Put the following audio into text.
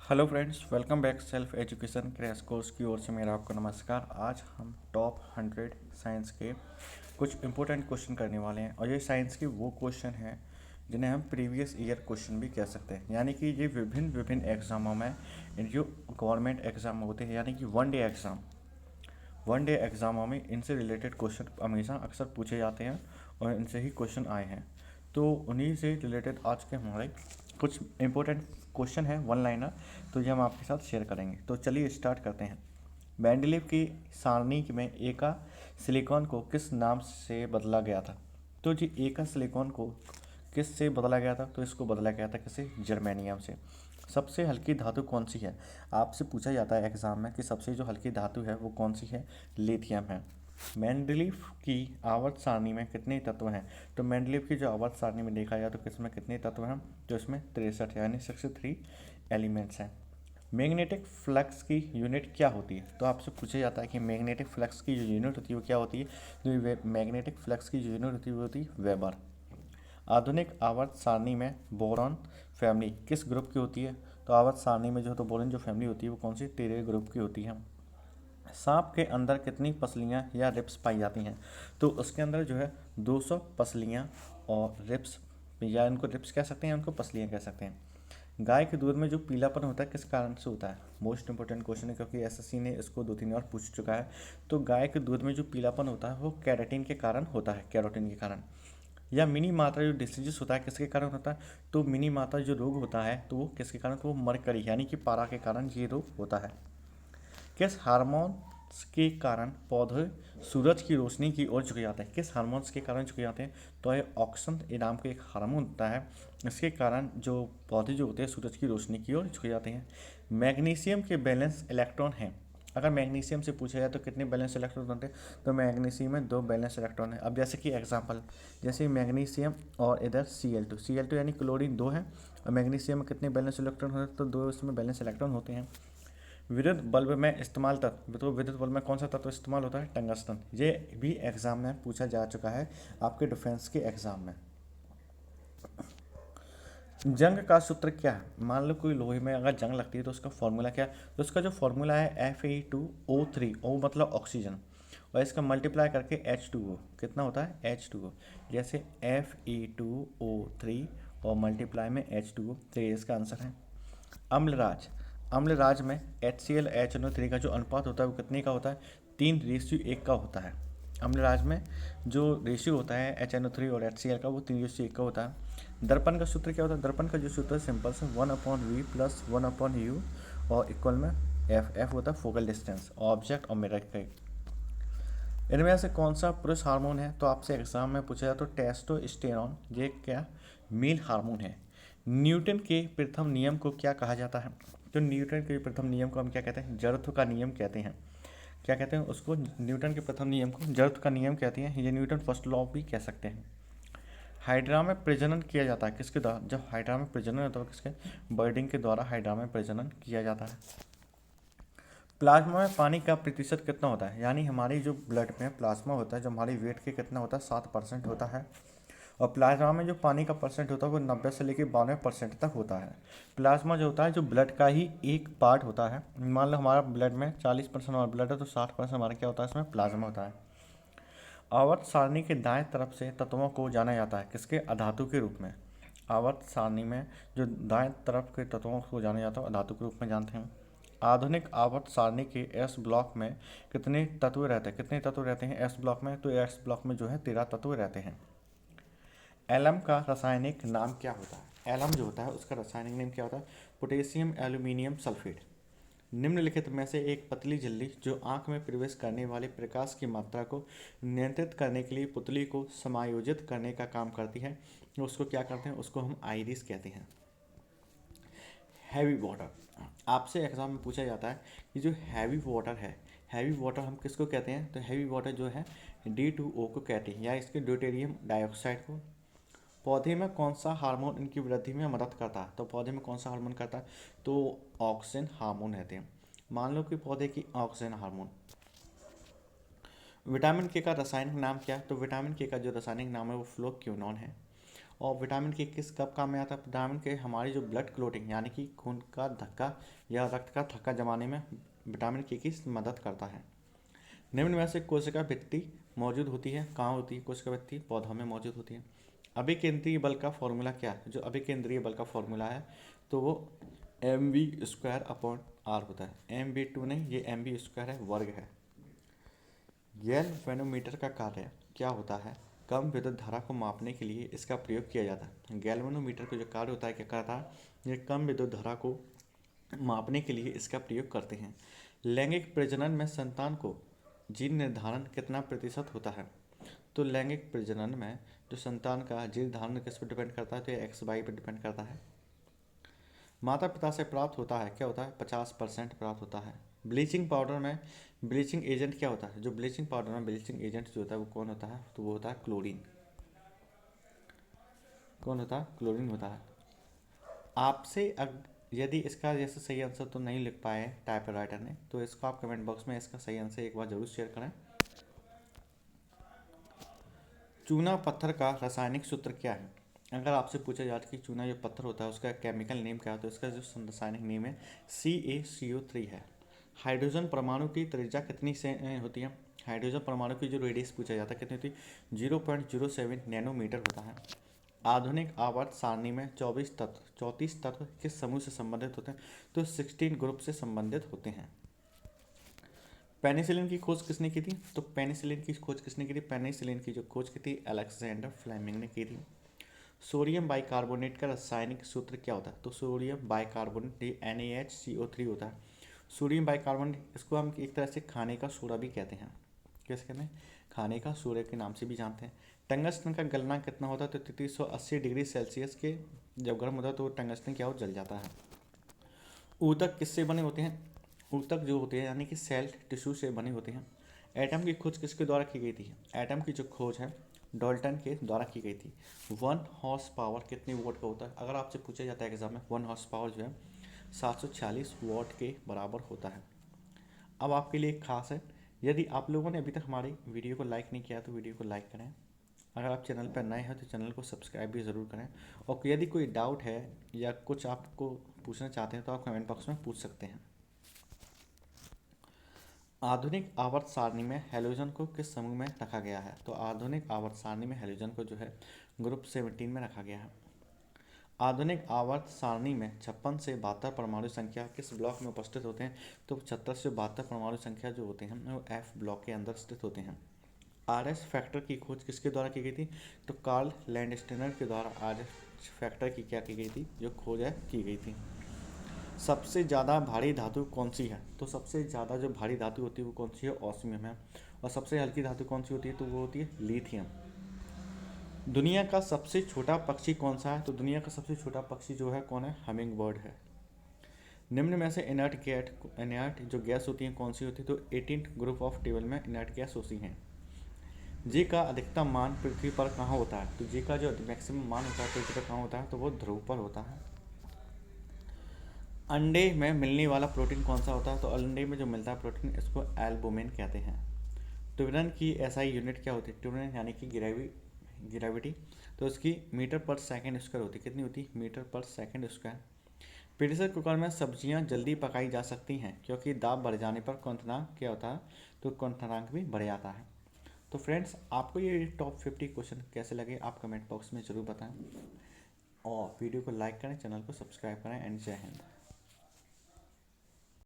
Hello friends, welcome back self education crash course की ओर से मेरा आपको नमस्कार। आज हम टॉप 100 साइंस के कुछ इंपॉर्टेंट क्वेश्चन करने वाले हैं और ये साइंस के वो क्वेश्चन हैं जिन्हें हम प्रीवियस ईयर क्वेश्चन भी कह सकते हैं। यानी कि ये विभिन्न विभिन्न एग्ज़ामों में जो गवर्नमेंट एग्ज़ाम होते हैं, यानी कि वन डे एग्ज़ामों में इनसे रिलेटेड क्वेश्चन हमेशा अक्सर पूछे जाते हैं और इनसे ही क्वेश्चन आए हैं। तो उन्हीं से रिलेटेड आज के हमारे कुछ इंपॉर्टेंट क्वेश्चन है वन लाइनर, तो ये हम आपके साथ शेयर करेंगे। तो चलिए स्टार्ट करते हैं। मेंडलीव की सारणी में एका सिलिकॉन को किस नाम से बदला गया था? तो जी एका सिलिकॉन को किस से बदला गया था? तो इसको बदला गया था किसे? जर्मेनियम से। सबसे हल्की धातु कौन सी है? आपसे पूछा जाता है एग्जाम में कि सबसे जो हल्की धातु है वो कौन सी है? लिथियम है। मेंडलीव की आवर्त सारणी में कितने तत्व हैं? तो मेंडलीव की जो आवर्त सारणी में देखा जाए तो किसमें कितने तत्व हैं? तो इसमें 63 यानी 63 एलिमेंट्स हैं। मैग्नेटिक फ्लक्स की यूनिट क्या होती है? तो आपसे पूछा जाता है कि मैग्नेटिक फ्लक्स की जो यूनिट होती है वो क्या होती है? तो मैग्नेटिक फ्लक्स की जो यूनिट होती है वो होती है वेबर। आधुनिक आवर्त सारणी में बोरॉन फैमिली किस ग्रुप की होती है? तो आवर्त सारणी में जो तो बोरॉन जो फैमिली होती है वो कौन सी? तेरह ग्रुप की होती है। सांप के अंदर कितनी पसलियां या रिप्स पाई जाती हैं? तो उसके अंदर जो है 200 पसलियां और रिप्स, या इनको रिप्स कह सकते हैं, उनको पसलियां कह सकते हैं। गाय के दूध में जो पीलापन होता है किस कारण से होता है? मोस्ट इंपॉर्टेंट क्वेश्चन है क्योंकि एसएससी ने इसको 2-3 बार पूछ चुका है। तो गाय के दूध में जो पीलापन होता है वो कैरोटीन के कारण होता है, कैरोटीन के कारण। या मिनी मात्रा जो डिसीजेस होता है किसके कारण होता है? तो मिनी मात्रा जो रोग होता है तो वो किसके कारण? तो वो मरकरी यानी कि पारा के कारण ये रोग होता है। किस हार्मोन्स के कारण पौधे सूरज की रोशनी की ओर झुक जाते हैं? किस हार्मोन्स के कारण झुक जाते हैं? तो ये ऑक्सन नाम का एक हार्मोन होता है, इसके कारण जो पौधे जो होते हैं सूरज की रोशनी की ओर झुक जाते हैं। मैग्नीशियम के बैलेंस इलेक्ट्रॉन हैं। अगर मैग्नीशियम से पूछा जाए तो कितने बैलेंस इलेक्ट्रॉन होते हैं? तो मैग्नीशियम में 2 बैलेंस इलेक्ट्रॉन है। अब जैसे कि एग्जांपल, जैसे मैग्नीशियम और इधर Cl2 यानी क्लोरीन 2 है और मैग्नीशियम में कितने बैलेंस इलेक्ट्रॉन होते हैं? तो 2 इसमें बैलेंस इलेक्ट्रॉन होते हैं। विद्युत बल्ब में इस्तेमाल तत्व, तो विद्युत बल्ब में कौन सा तत्व इस्तेमाल होता है? टंगस्टन। ये भी एग्जाम में पूछा जा चुका है आपके डिफेंस के एग्जाम में। जंग का सूत्र क्या है? मान लो कोई लोहे में अगर जंग लगती है तो उसका फॉर्मूला क्या है? तो उसका जो फॉर्मूला है Fe2O3, O मतलब ऑक्सीजन, और इसका मल्टीप्लाई करके H2O कितना होता है? H2O। जैसे Fe2O3 और मल्टीप्लाई में H2O, तो ये इसका आंसर है। अम्लराज, अम्लराज में HCl HNO3 का जो अनुपात होता है वो कितने का होता है? 3:1 का होता है। अम्लराज में जो रेशियो होता है HNO3 और HCl का वो 3:1 का होता है। दर्पण का सूत्र क्या होता है? दर्पण का जो सूत्र है सिंपल से 1/V प्लस 1/U और इक्वल में एफ होता है फोकल डिस्टेंस ऑब्जेक्ट और मिरर का। इनमें से कौन सा पुरुष हार्मोन है? तो आपसे एग्जाम में पूछा जाए तो टेस्टोस्टेरोन, ये क्या मेल हार्मोन है। न्यूटन के प्रथम नियम को क्या कहा जाता है? तो न्यूटन के प्रथम नियम को हम क्या कहते हैं? जड़त्व का नियम कहते हैं। क्या कहते हैं उसको? न्यूटन के प्रथम नियम को जड़त्व का नियम कहते हैं। ये न्यूटन फर्स्ट लॉ भी कह सकते हैं। हाइड्रा में प्रजनन किया जाता है किसके द्वारा? जब हाइड्रा में प्रजनन होता है किसके? बर्डिंग के द्वारा हाइड्रा में प्रजनन किया जाता है। प्लाज्मा में पानी का प्रतिशत कितना होता है? यानी हमारी जो ब्लड में प्लाज्मा होता है जो हमारी वेट के कितना होता है? 7% होता है। और प्लाज्मा में जो पानी का परसेंट होता है वो 90 से लेकर 92% तक होता है। प्लाज्मा जो होता है जो ब्लड का ही एक पार्ट होता है। मान लो हमारा ब्लड में 40% हमारा ब्लड है तो 60% हमारा क्या होता है? इसमें प्लाज्मा होता है। आवर्त सारणी के दाएं तरफ से तत्वों को जाना जाता है किसके? अधातु के रूप में। आवर्त सारणी में जो दाएं तरफ के तत्वों को जाना जाता है अधातु के रूप में जानते हैं। आधुनिक आवर्त सारणी के एस ब्लॉक में कितने तत्व रहते हैं? कितने तत्व रहते हैं एस ब्लॉक में? तो एस ब्लॉक में जो है 13 तत्व रहते हैं। एलम का रासायनिक नाम क्या होता है? एलम जो होता है उसका रासायनिक नाम क्या होता है? Potassium aluminium sulphate. निम्नलिखित में से एक पतली झिल्ली जो आंख में प्रवेश करने वाले प्रकाश की मात्रा को नियंत्रित करने के लिए पुतली को समायोजित करने का काम करती है, उसको क्या करते हैं? उसको हम आइरिस कहते हैं। हैवी वाटर, आपसे एग्जाम में पूछा जाता है कि जो हैवी वाटर है, हैवी वाटर हम किसको कहते हैं? तो हैवी वाटर जो है D2O को कहते हैं, या इसके ड्यूटेरियम डाइऑक्साइड को। पौधे में कौन सा हार्मोन इनकी वृद्धि में मदद करता है? तो पौधे में कौन सा हार्मोन करता है? तो ऑक्सिन हार्मोन रहते हैं। मान लो कि पौधे की ऑक्सिन हार्मोन। विटामिन के का रासायनिक नाम क्या है? तो विटामिन के का जो रासायनिक नाम है वो फ्लोक्यूनॉन है। और विटामिन के किस कब काम में आता है? विटामिन के हमारी जो ब्लड क्लोटिंग यानी कि खून का धक्का या रक्त का थक्का जमाने में विटामिन के की मदद करता है। निम्न में से कोशिका भित्ति मौजूद होती है, कहाँ होती है कोशिका भित्ति? पौधों में मौजूद होती है। अभिकेंद्रीय बल का फॉर्मूला क्या है? जो अभिकेंद्रीय बल का फॉर्मूला है तो वो mv²/r होता है। mv2 नहीं, ये mv² है, वर्ग है। गैल्वेनोमीटर का कार्य क्या होता है? कम विद्युत धारा को मापने के लिए इसका प्रयोग किया जाता है। गैल्वेनोमीटर का जो कार्य होता है क्या करता है? ये कम विद्युत धारा को मापने के लिए इसका प्रयोग करते हैं। लैंगिक प्रजनन में संतान को जीन निर्धारण कितना प्रतिशत होता है? तो लैंगिक प्रजनन में जो संतान का जीन निर्धारण किस पर डिपेंड करता है? तो ये XY पर डिपेंड करता है। माता पिता से प्राप्त होता है क्या होता है? 50% प्राप्त होता है। ब्लीचिंग पाउडर में ब्लीचिंग एजेंट क्या होता है? जो ब्लीचिंग पाउडर में ब्लीचिंग एजेंट जो होता है वो कौन होता है? तो वो होता है क्लोरीन। कौन होता है? क्लोरीन होता है। आपसे यदि इसका जैसे सही आंसर तो नहीं लिख पाए टाइप राइटर ने, तो इसको आप कमेंट बॉक्स में इसका सही आंसर एक बार जरूर शेयर करें। चूना पत्थर का रासायनिक सूत्र क्या है? अगर आपसे पूछा जाए कि चूना जो पत्थर होता है उसका केमिकल नेम क्या है, तो इसका जो रासायनिक नेम है CaCO3 है। हाइड्रोजन परमाणु की त्रिज्या कितनी से होती है? हाइड्रोजन परमाणु की जो रेडियस पूछा जाता है कितनी होती है? 0.07 नैनोमीटर होता है। आधुनिक आवर्त सारणी में 34 तत्व किस समूह से संबंधित होते हैं? तो 16 ग्रुप से संबंधित होते हैं। पेनिसिलिन की खोज किसने की थी? तो पेनिसिलिन की खोज किसने की थी? पेनिसिलिन की जो खोज की थी अलेक्जेंडर फ्लेमिंग ने की थी। सोडियम बाइकार्बोनेट का रासायनिक सूत्र क्या होता है? तो सोडियम बाइकार्बोनेट NaHCO3 होता है। सोडियम बाइकार्बोनेट इसको हम एक तरह से खाने का सोडा भी कहते हैं। कैसे कहते हैं? खाने का सोडा के नाम से भी जानते हैं। टंगस्टन का गलनांक कितना होता है? तो 3380 डिग्री सेल्सियस के जब गर्म होता है तो टंगस्टन क्या हो जल जाता है। ऊतक किससे बने होते हैं? ऊतक जो होते हैं यानी कि सेल टिश्यू से बने होते हैं। एटम की खोज किसके द्वारा की गई थी? एटम की जो खोज है डाल्टन के द्वारा की गई थी। 1 हॉर्स पावर कितने वोट का होता है? अगर आपसे पूछा जाता है एग्जाम में, 1 हॉर्स पावर जो है 746 वॉट के बराबर होता है। अब आपके लिए एक खास है, यदि आप लोगों ने अभी तक हमारी वीडियो को लाइक नहीं किया तो वीडियो को लाइक करें। अगर आप चैनल पर नए हैं तो चैनल को सब्सक्राइब भी ज़रूर करें। और यदि कोई डाउट है या कुछ आपको पूछना चाहते हैं तो आप कमेंट बॉक्स में पूछ सकते हैं। आधुनिक आवर्त सारणी में हैलोजन को किस समूह में रखा गया है? तो आधुनिक आवर्त सारणी में हैलोजन को जो है ग्रुप 17 में रखा गया है। आधुनिक आवर्त सारणी में 56 से 72 परमाणु संख्या किस ब्लॉक में उपस्थित होते हैं? तो 76 से 72 परमाणु संख्या जो होते हैं वो F ब्लॉक के अंदर स्थित होते हैं। RS फैक्टर की खोज किसके द्वारा की गई थी? तो कार्ल लैंडस्टेनर के द्वारा RS फैक्टर की क्या की गई थी? जो खोज है की गई थी। सबसे ज़्यादा भारी धातु कौन सी है? तो सबसे ज़्यादा जो भारी धातु होती है वो कौन सी है? ऑस्मियम है। और सबसे हल्की धातु कौन सी होती है? तो वो होती है लिथियम। दुनिया का सबसे छोटा पक्षी कौन सा है? तो दुनिया का सबसे छोटा पक्षी जो है कौन है? हमिंग बर्ड है। निम्न में से इनर्ट जो गैस होती है कौन सी होती है? तो 18 ग्रुप ऑफ टेबल में इनर्ट गैस होती हैं। जी का अधिकतम मान पृथ्वी पर कहाँ होता है? तो जी का जो मैक्सिमम मान होता है पृथ्वी पर कहाँ होता है? तो वो ध्रुव पर होता है। अंडे में मिलने वाला प्रोटीन कौन सा होता है? तो अंडे में जो मिलता है प्रोटीन इसको एल्बुमिन कहते हैं। त्वरण की SI यूनिट क्या होती है? त्वरण यानी कि ग्रेविटी, तो इसकी मीटर पर सेकंड स्क्वायर होती है। कितनी होती है? मीटर पर सेकंड स्क्वायर। प्रेशर कुकर में सब्जियां जल्दी पकाई जा सकती हैं क्योंकि दाब बढ़ जाने पर क्वथनांक क्या होता है? तो क्वथनांक भी बढ़ जाता है। तो फ्रेंड्स, आपको ये टॉप 50 क्वेश्चन कैसे लगे आप कमेंट बॉक्स में ज़रूर बताएं और वीडियो को लाइक करें, चैनल को सब्सक्राइब करें। एंड जय हिंद।